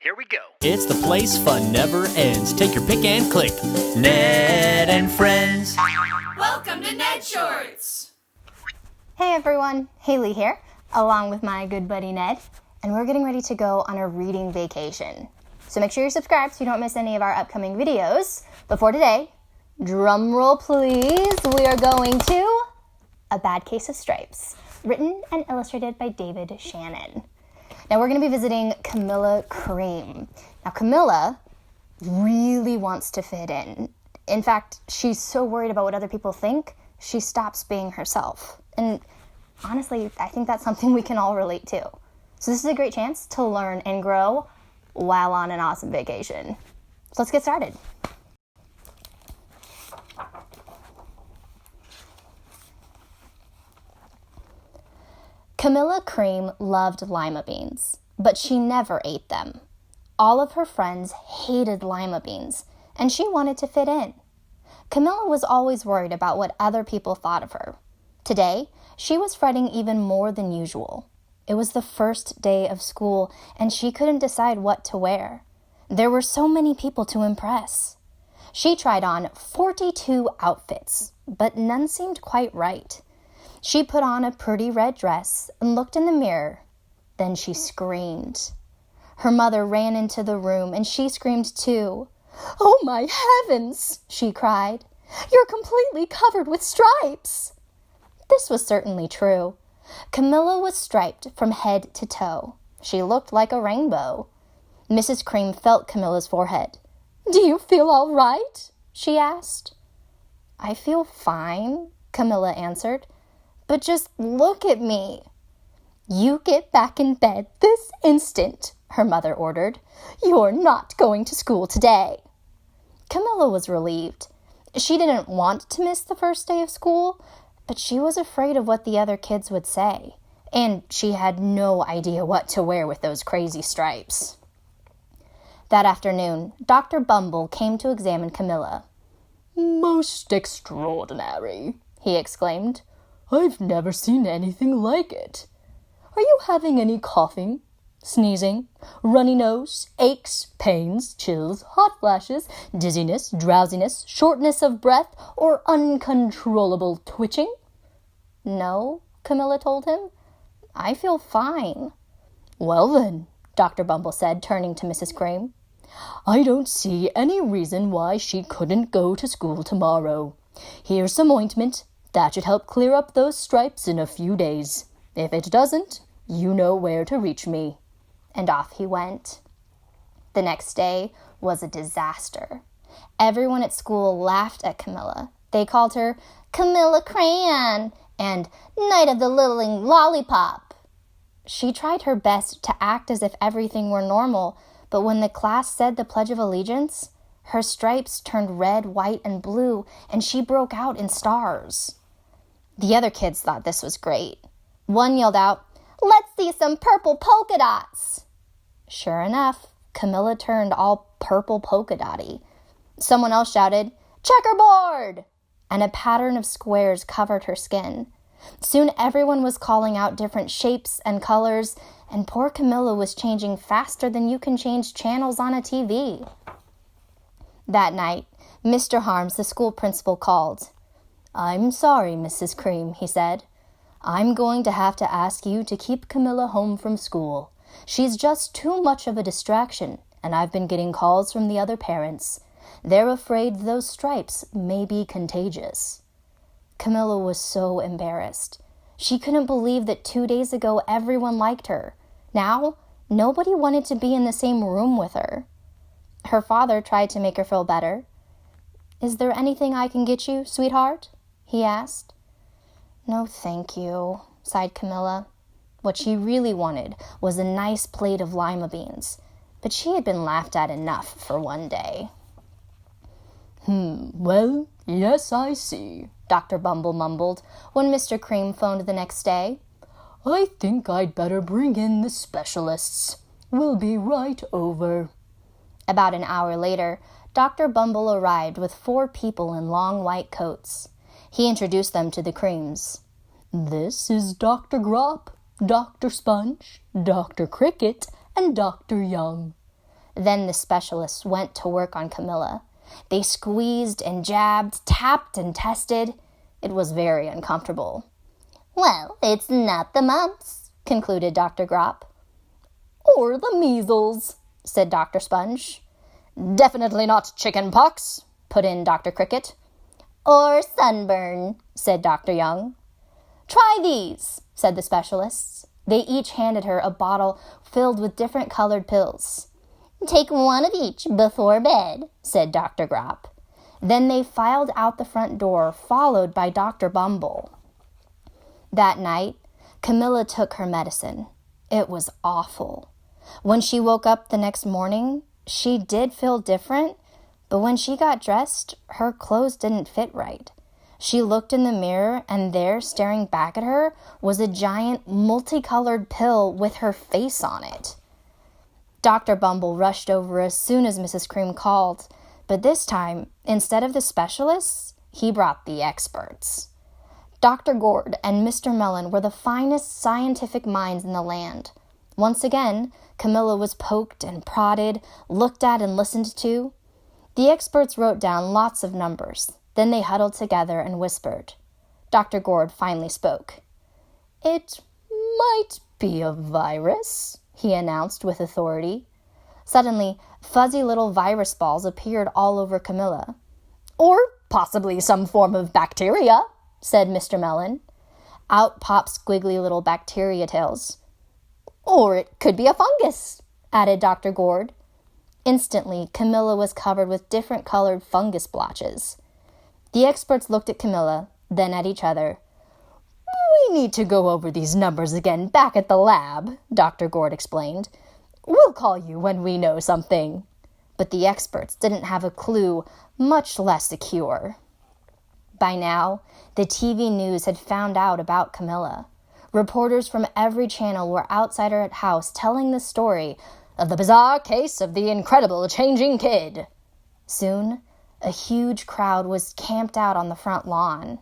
Here we go. It's the place fun never ends. Take your pick and click. Ned and Friends. Welcome to Ned Shorts. Hey everyone, Haley here, along with my good buddy Ned, and we're getting ready to go on a reading vacation. So make sure you're subscribed so you don't miss any of our upcoming videos. But for today, drum roll please, we are going to A Bad Case of Stripes, written and illustrated by David Shannon. Now we're going to be visiting Camilla Cream. Now Camilla really wants to fit in. In fact, she's so worried about what other people think, she stops being herself. And honestly, I think that's something we can all relate to. So this is a great chance to learn and grow while on an awesome vacation. So let's get started. Camilla Cream loved lima beans, but she never ate them. All of her friends hated lima beans, and she wanted to fit in. Camilla was always worried about what other people thought of her. Today, she was fretting even more than usual. It was the first day of school, and she couldn't decide what to wear. There were so many people to impress. She tried on 42 outfits, but none seemed quite right. She put on a pretty red dress and looked in the mirror. Then she screamed. Her mother ran into the room, and she screamed too. "Oh my heavens!" she cried. "You're completely covered with stripes!" This was certainly true. Camilla was striped from head to toe. She looked like a rainbow. Mrs. Cream felt Camilla's forehead. "Do you feel all right?" she asked. "I feel fine," Camilla answered. "But just look at me." "You get back in bed this instant," her mother ordered. "You're not going to school today." Camilla was relieved. She didn't want to miss the first day of school, but she was afraid of what the other kids would say, and she had no idea what to wear with those crazy stripes. That afternoon, Dr. Bumble came to examine Camilla. "Most extraordinary," he exclaimed. "I've never seen anything like it. Are you having any coughing, sneezing, runny nose, aches, pains, chills, hot flashes, dizziness, drowsiness, shortness of breath, or uncontrollable twitching?" "No," Camilla told him. "I feel fine." "Well then," Dr. Bumble said, turning to Mrs. Cream, "I don't see any reason why she couldn't go to school tomorrow. Here's some ointment. That should help clear up those stripes in a few days. If it doesn't, you know where to reach me." And off he went. The next day was a disaster. Everyone at school laughed at Camilla. They called her Camilla Crayon and Night of the Littling Lollipop. She tried her best to act as if everything were normal, but when the class said the Pledge of Allegiance, her stripes turned red, white, and blue, and she broke out in stars. The other kids thought this was great. One yelled out, "Let's see some purple polka dots." Sure enough, Camilla turned all purple polka dotty. Someone else shouted, "Checkerboard!" and a pattern of squares covered her skin. Soon everyone was calling out different shapes and colors, and poor Camilla was changing faster than you can change channels on a TV. That night, Mr. Harms, the school principal, called. "I'm sorry, Mrs. Cream," he said. "I'm going to have to ask you to keep Camilla home from school. She's just too much of a distraction, and I've been getting calls from the other parents. They're afraid those stripes may be contagious." Camilla was so embarrassed. She couldn't believe that 2 days ago everyone liked her. Now, nobody wanted to be in the same room with her. Her father tried to make her feel better. "Is there anything I can get you, sweetheart?" he asked. "No, thank you," sighed Camilla. What she really wanted was a nice plate of lima beans, but she had been laughed at enough for one day. Well, yes, I see," Dr. Bumble mumbled when Mr. Cream phoned the next day. "I think I'd better bring in the specialists. We'll be right over." About an hour later, Dr. Bumble arrived with 4 people in long white coats. He introduced them to the Creams. "This is Dr. Grop, Dr. Sponge, Dr. Cricket, and Dr. Young." Then the specialists went to work on Camilla. They squeezed and jabbed, tapped and tested. It was very uncomfortable. "Well, it's not the mumps," concluded Dr. Grop. "Or the measles," said Dr. Sponge. "Definitely not chicken pox," put in Dr. Cricket. "Or sunburn," said Dr. Young. "Try these," said the specialists. They each handed her a bottle filled with different colored pills. "Take one of each before bed," said Dr. Grop. Then they filed out the front door, followed by Dr. Bumble. That night, Camilla took her medicine. It was awful. When she woke up the next morning, she did feel different, but when she got dressed, her clothes didn't fit right. She looked in the mirror, and there, staring back at her, was a giant multicolored pill with her face on it. Dr. Bumble rushed over as soon as Mrs. Cream called, but this time, instead of the specialists, he brought the experts. Dr. Gourd and Mr. Mellon were the finest scientific minds in the land. Once again, Camilla was poked and prodded, looked at and listened to. The experts wrote down lots of numbers. Then they huddled together and whispered. Dr. Gourd finally spoke. "It might be a virus," he announced with authority. Suddenly, fuzzy little virus balls appeared all over Camilla. "Or possibly some form of bacteria," said Mr. Mellon. Out popped squiggly little bacteria tails. "Or it could be a fungus," added Dr. Gourd. Instantly, Camilla was covered with different colored fungus blotches. The experts looked at Camilla, then at each other. "We need to go over these numbers again back at the lab," Dr. Gourd explained. "We'll call you when we know something." But the experts didn't have a clue, much less a cure. By now, the TV news had found out about Camilla. Reporters from every channel were outside her house telling the story of the bizarre case of the incredible changing kid. Soon, a huge crowd was camped out on the front lawn.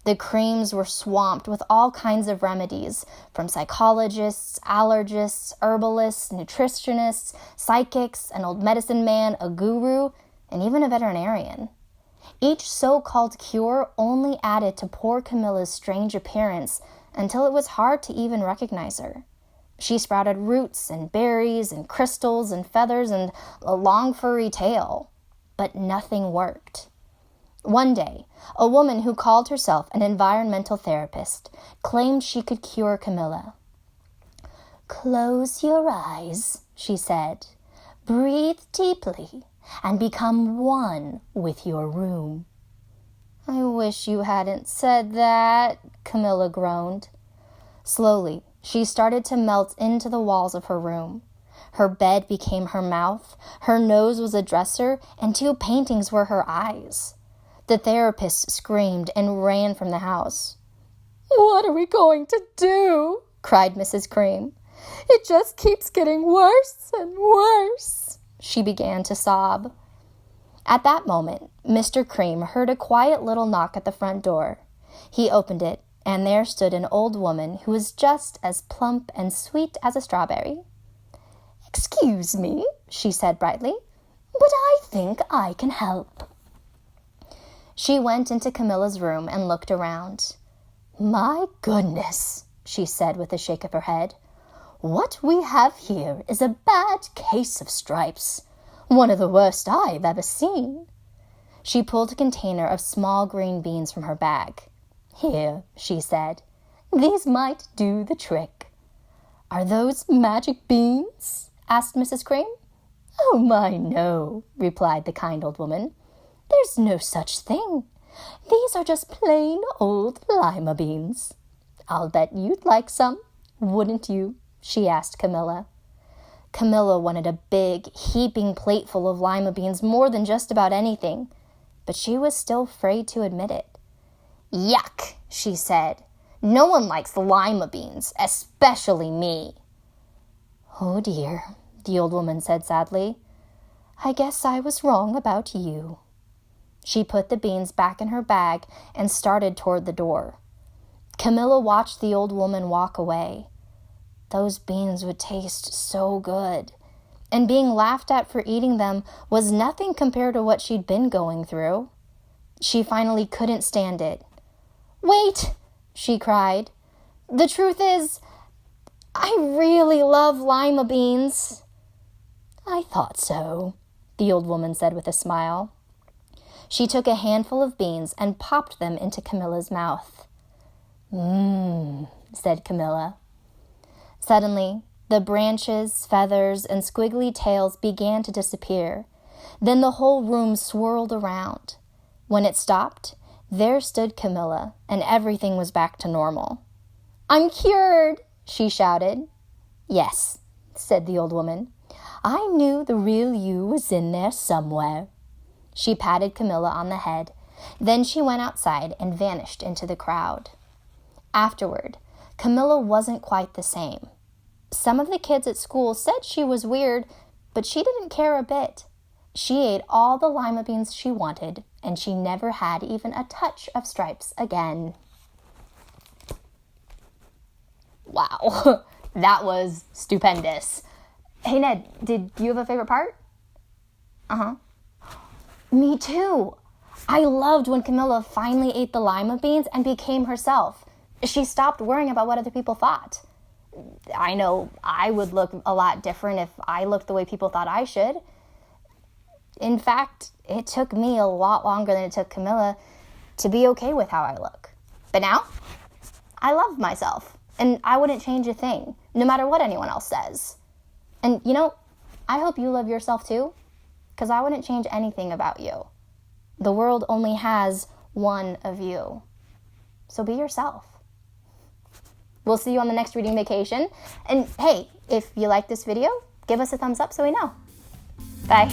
The Creams were swamped with all kinds of remedies, from psychologists, allergists, herbalists, nutritionists, psychics, an old medicine man, a guru, and even a veterinarian. Each so-called cure only added to poor Camilla's strange appearance until it was hard to even recognize her. She sprouted roots and berries and crystals and feathers and a long furry tail. But nothing worked. One day, a woman who called herself an environmental therapist claimed she could cure Camilla. "Close your eyes," she said. "Breathe deeply and become one with your room." "I wish you hadn't said that," Camilla groaned. Slowly, she started to melt into the walls of her room. Her bed became her mouth, her nose was a dresser, and 2 paintings were her eyes. The therapist screamed and ran from the house. "What are we going to do?" cried Mrs. Cream. "It just keeps getting worse and worse." She began to sob. At that moment, Mr. Cream heard a quiet little knock at the front door. He opened it, and there stood an old woman who was just as plump and sweet as a strawberry. "Excuse me," she said brightly, "but I think I can help." She went into Camilla's room and looked around. "My goodness," she said with a shake of her head. "What we have here is a bad case of stripes. One of the worst I've ever seen." She pulled a container of small green beans from her bag. "Here," she said. "These might do the trick." "Are those magic beans?" asked Mrs. Cream. "Oh, my, no," replied the kind old woman. "There's no such thing. These are just plain old lima beans. I'll bet you'd like some, wouldn't you?" she asked Camilla. Camilla wanted a big, heaping plateful of lima beans more than just about anything, but she was still afraid to admit it. "Yuck," she said. "No one likes lima beans, especially me." "Oh dear," the old woman said sadly. "I guess I was wrong about you." She put the beans back in her bag and started toward the door. Camilla watched the old woman walk away. Those beans would taste so good. and being laughed at for eating them was nothing compared to what she'd been going through. She finally couldn't stand it. "Wait," she cried. "The truth is, I really love lima beans." "I thought so," the old woman said with a smile. She took a handful of beans and popped them into Camilla's mouth. "Mmm," said Camilla. Suddenly, the branches, feathers, and squiggly tails began to disappear. Then the whole room swirled around. When it stopped, there stood Camilla, and everything was back to normal. "I'm cured," she shouted. "Yes," said the old woman. "I knew the real you was in there somewhere." She patted Camilla on the head. Then she went outside and vanished into the crowd. Afterward, Camilla wasn't quite the same. Some of the kids at school said she was weird, but she didn't care a bit. She ate all the lima beans she wanted, and she never had even a touch of stripes again. Wow, that was stupendous. Hey, Ned, did you have a favorite part? Uh-huh. Me too. I loved when Camilla finally ate the lima beans and became herself. She stopped worrying about what other people thought. I know I would look a lot different if I looked the way people thought I should. In fact, it took me a lot longer than it took Camilla to be okay with how I look. But now, I love myself, and I wouldn't change a thing, no matter what anyone else says. And you know, I hope you love yourself too, because I wouldn't change anything about you. The world only has one of you. So be yourself. We'll see you on the next reading vacation. And hey, if you like this video, give us a thumbs up so we know. Bye.